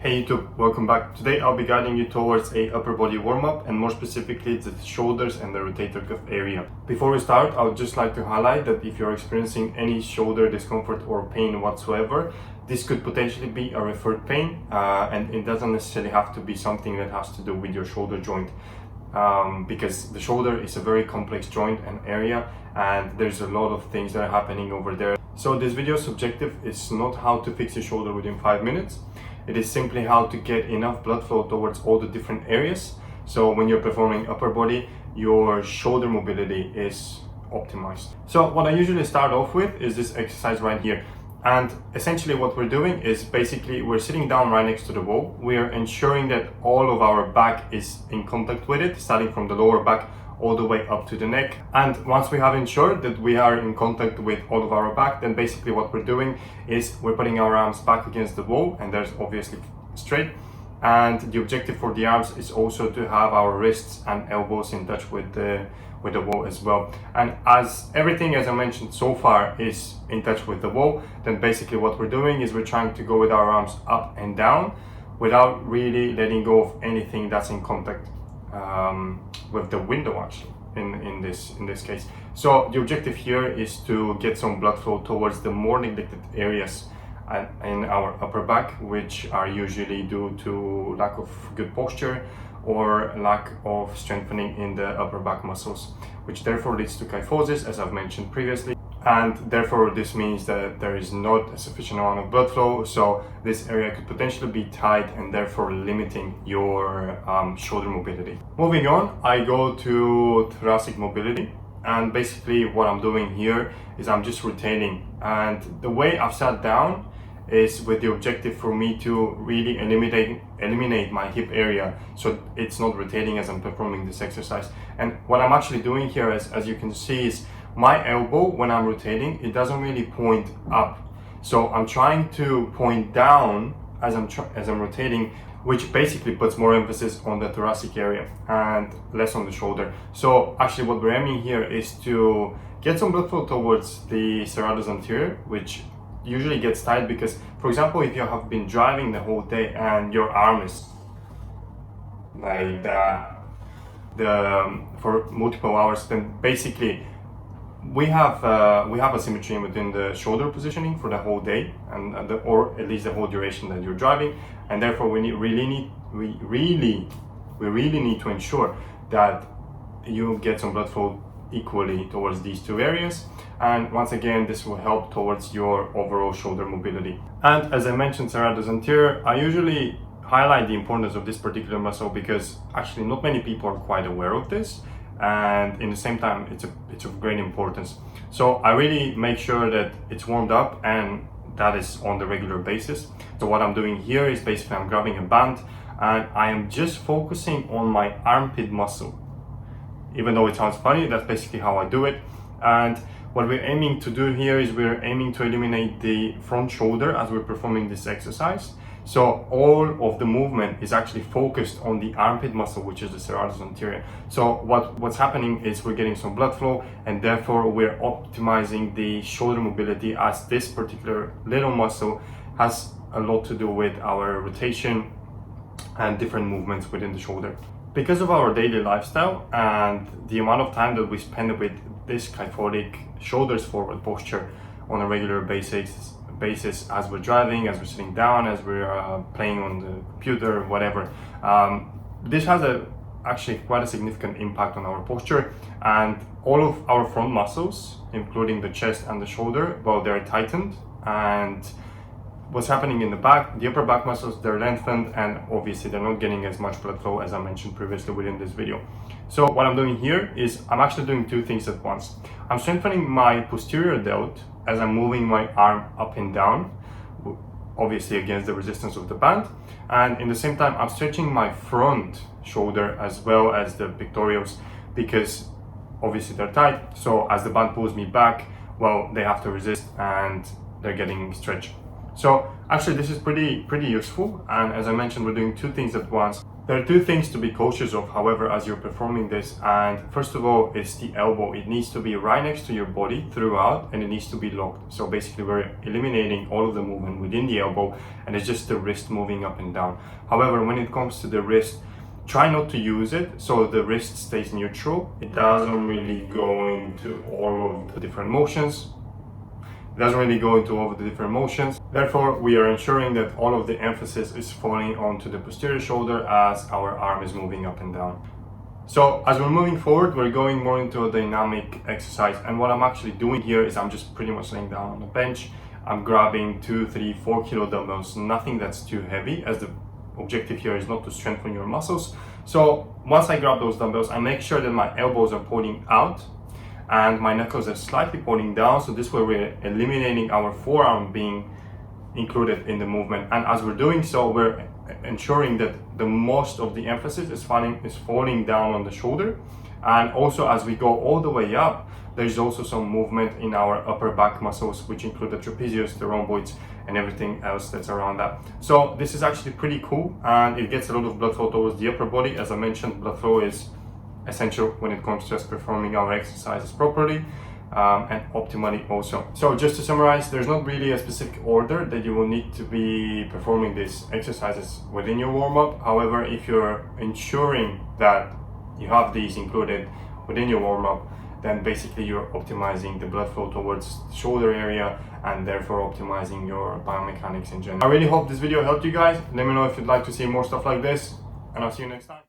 Hey YouTube, welcome back. Today I'll be guiding you towards a upper body warm-up and more specifically the shoulders and the rotator cuff area. Before we start, I would just like to highlight that if you're experiencing any shoulder discomfort or pain whatsoever, this could potentially be a referred pain and it doesn't necessarily have to be something that has to do with your shoulder joint. Because the shoulder is a very complex joint and area and there's a lot of things that are happening over there. So this video's objective is not how to fix your shoulder within 5 minutes. It is simply how to get enough blood flow towards all the different areas. So when you're performing upper body, your shoulder mobility is optimized. So what I usually start off with is this exercise right here. And essentially what we're doing is basically we're sitting down right next to the wall. We're ensuring that all of our back is in contact with it, starting from the lower back all the way up to the neck. And once we have ensured that we are in contact with all of our back, then basically what we're doing is we're putting our arms back against the wall, and there's obviously straight. And the objective for the arms is also to have our wrists and elbows in touch with the wall as well. And as everything, as I mentioned so far, is in touch with the wall, then basically what we're doing is we're trying to go with our arms up and down without really letting go of anything that's in contact with the window actually in this case. So the objective here is to get some blood flow towards the more neglected areas in our upper back, which are usually due to lack of good posture or lack of strengthening in the upper back muscles, which therefore leads to kyphosis, as I've mentioned previously. And therefore this means that there is not a sufficient amount of blood flow, so this area could potentially be tight and therefore limiting your shoulder mobility. Moving on, I go to thoracic mobility, and basically what I'm doing here is I'm just rotating, and the way I've sat down is with the objective for me to really eliminate my hip area, so it's not rotating as I'm performing this exercise. And what I'm actually doing here, as you can see, is my elbow, when I'm rotating, it doesn't really point up. So I'm trying to point down as I'm rotating, which basically puts more emphasis on the thoracic area and less on the shoulder. So actually what we're aiming here is to get some blood flow towards the serratus anterior, which usually gets tight because, for example, if you have been driving the whole day and your arm is like that for multiple hours, then basically we have asymmetry within the shoulder positioning for the whole day or at least the whole duration that you're driving, and therefore we really need to ensure that you get some blood flow equally towards these two areas. And once again, this will help towards your overall shoulder mobility. And as I mentioned, serratus anterior, I usually highlight the importance of this particular muscle because actually not many people are quite aware of this, and in the same time it's of great importance. So I really make sure that it's warmed up, and that is on the regular basis. So what I'm doing here is basically I'm grabbing a band and I am just focusing on my armpit muscle. Even though it sounds funny, that's basically how I do it. And what we're aiming to do here is we're aiming to eliminate the front shoulder as we're performing this exercise. So all of the movement is actually focused on the armpit muscle, which is the serratus anterior. So what's happening is we're getting some blood flow, and therefore we're optimizing the shoulder mobility, as this particular little muscle has a lot to do with our rotation and different movements within the shoulder. Because of our daily lifestyle and the amount of time that we spend with this kyphotic shoulders forward posture on a regular basis as we're driving, as we're sitting down, as we're playing on the computer, whatever, this has actually quite a significant impact on our posture, and all of our front muscles, including the chest and the shoulder, well, they're tightened, and what's happening in the back, the upper back muscles, they're lengthened, and obviously they're not getting as much blood flow as I mentioned previously within this video. So what I'm doing here is I'm actually doing two things at once. I'm strengthening my posterior delt as I'm moving my arm up and down, obviously against the resistance of the band, and in the same time I'm stretching my front shoulder as well as the pectorals, because obviously they're tight, so as the band pulls me back, well, they have to resist and they're getting stretched. So actually this is pretty useful, and as I mentioned, we're doing two things at once. There are two things to be cautious of, however, as you're performing this, and first of all is the elbow. It needs to be right next to your body throughout, and it needs to be locked. So basically we're eliminating all of the movement within the elbow, and it's just the wrist moving up and down. However, when it comes to the wrist, try not to use it so the wrist stays neutral. It doesn't really go into all of the different motions. Therefore, we are ensuring that all of the emphasis is falling onto the posterior shoulder as our arm is moving up and down. So as we're moving forward, we're going more into a dynamic exercise. And what I'm actually doing here is I'm just pretty much laying down on the bench. I'm grabbing 2, 3, 4 kilo dumbbells, nothing that's too heavy, as the objective here is not to strengthen your muscles. So once I grab those dumbbells, I make sure that my elbows are pointing out and my knuckles are slightly pointing down, so this way we're eliminating our forearm being included in the movement. And as we're doing so, we're ensuring that the most of the emphasis is falling down on the shoulder. And also as we go all the way up, there's also some movement in our upper back muscles, which include the trapezius, the rhomboids, and everything else that's around that. So this is actually pretty cool, and it gets a lot of blood flow towards the upper body. As I mentioned, blood flow is essential when it comes to us performing our exercises properly and optimally also. So just to summarize, there's not really a specific order that you will need to be performing these exercises within your warm-up. However, if you're ensuring that you have these included within your warm-up, then basically you're optimizing the blood flow towards the shoulder area and therefore optimizing your biomechanics in general. I really hope this video helped you guys. Let me know if you'd like to see more stuff like this, and I'll see you next time.